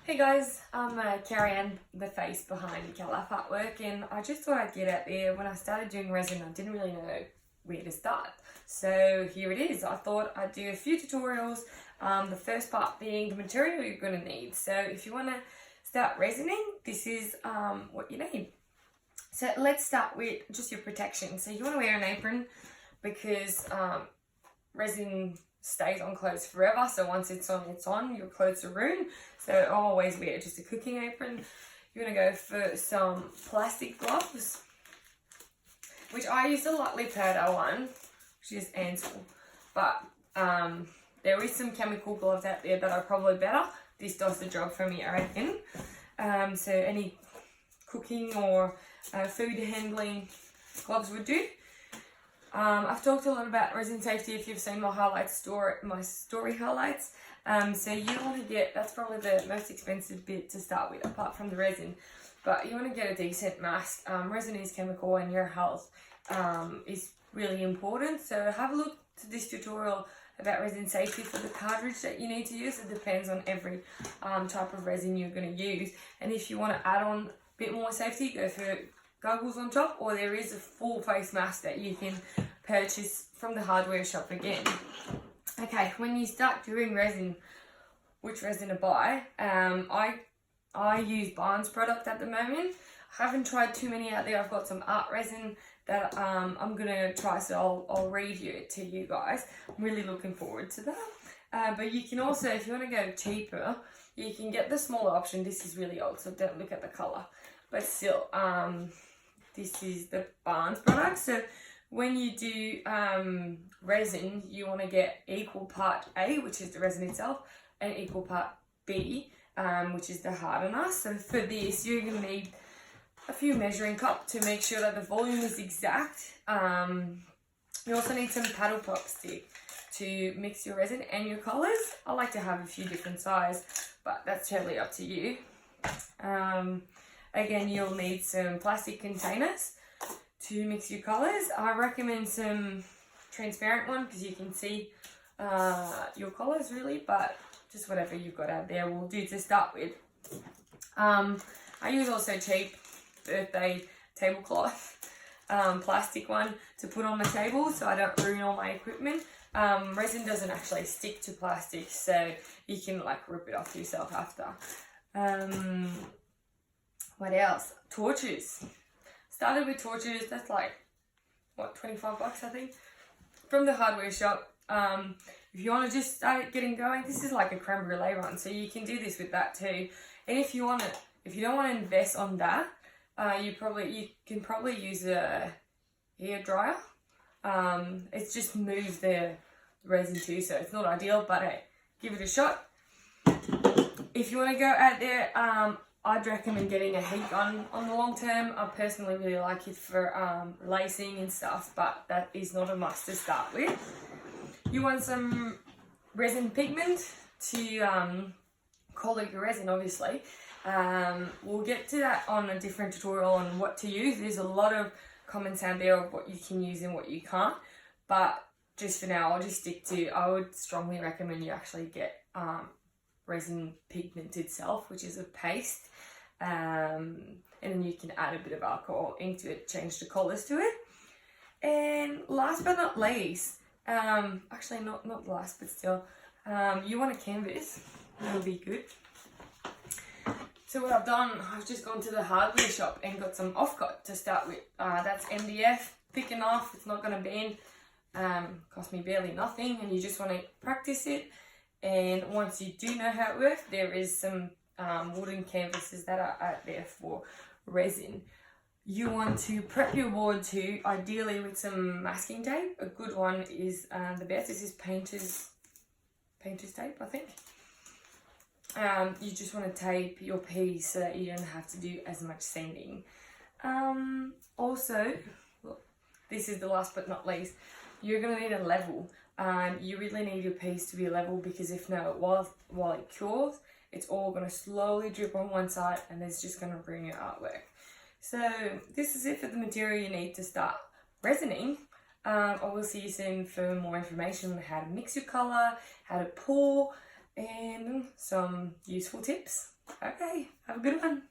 Hey guys, I'm Carrie-Anne, the face behind Calaf Artwork, and I just thought I'd get out there. When I started doing resin, I didn't really know where to start. So here it is. I thought I'd do a few tutorials, the first part being the material you're going to need. So if you want to start resining, this is what you need. So let's start with just your protection. So you want to wear an apron because resin stays on clothes forever, so once it's on, your clothes are ruined. So always wear just a cooking apron. You're going to go for some plastic gloves, which I use a lightly powder one, which is Ansel, but there is some chemical gloves out there that are probably better. This does the job for me, I reckon. So any cooking or food handling gloves would do. I've talked a lot about resin safety if you've seen my story highlights. So you want to get, that's probably the most expensive bit to start with apart from the resin, but you want to get a decent mask. Resin is chemical and your health is really important. So have a look to this tutorial about resin safety for the cartridge that you need to use. It depends on every type of resin you're going to use, and if you want to add on a bit more safety, go for goggles on top, or there is a full face mask that you can purchase from the hardware shop again. Okay, when you start doing resin, which resin to buy, I use Barnes product at the moment. I haven't tried too many out there. I've got some art resin that I'm gonna try, so I'll review it to you guys. I'm really looking forward to that. But you can also, if you want to go cheaper, you can get the smaller option. This is really old, so don't look at the color, but still, this is the Barnes product. So when you do resin, you want to get equal part A, which is the resin itself, and equal part B, which is the hardener. So for this, you're going to need a few measuring cups to make sure that the volume is exact. You also need some paddle pop stick to mix your resin and your colours. I like to have a few different sizes, but that's totally up to you. Again, you'll need some plastic containers to mix your colours. I recommend some transparent one because you can see your colours really, but just whatever you've got out there will do to start with. I use also cheap birthday tablecloth, plastic one to put on the table so I don't ruin all my equipment. Resin doesn't actually stick to plastic, so you can like rip it off yourself after. What else? Torches. Started with torches. That's like, what, 25 bucks I think, from the hardware shop. If you want to just start getting going, this is like a creme brulee one, so you can do this with that too. And if you don't want to invest on that, you can probably use a hair dryer. It's just moves the resin too, so it's not ideal, but hey, give it a shot. If you want to go out there, I'd recommend getting a heat gun on the long term. I personally really like it for lacing and stuff, but that is not a must to start with. You want some resin pigment to color your resin, obviously. We'll get to that on a different tutorial on what to use. There's a lot of comments out there of what you can use and what you can't, but just for now, I'll just stick to, I would strongly recommend you actually get resin pigment itself, which is a paste, and then you can add a bit of alcohol into it, change the colours to it. And last but not least, actually not last but still, you want a canvas. That'll be good. So what I've done, I've just gone to the hardware shop and got some offcut to start with. That's MDF, thick enough, it's not going to bend, cost me barely nothing, and you just want to practice it. And once you do know how it works, there is some wooden canvases that are out there for resin. You want to prep your board too, ideally with some masking tape. A good one is the best. This is painter's tape, I think. You just want to tape your piece so that you don't have to do as much sanding. Also, look, this is the last but not least, you're going to need a level. You really need your piece to be level, because if not, while it cures, it's all going to slowly drip on one side and it's just going to ruin your artwork. So this is it for the material you need to start resining. I will see you soon for more information on how to mix your colour, how to pour, and some useful tips. Okay, have a good one.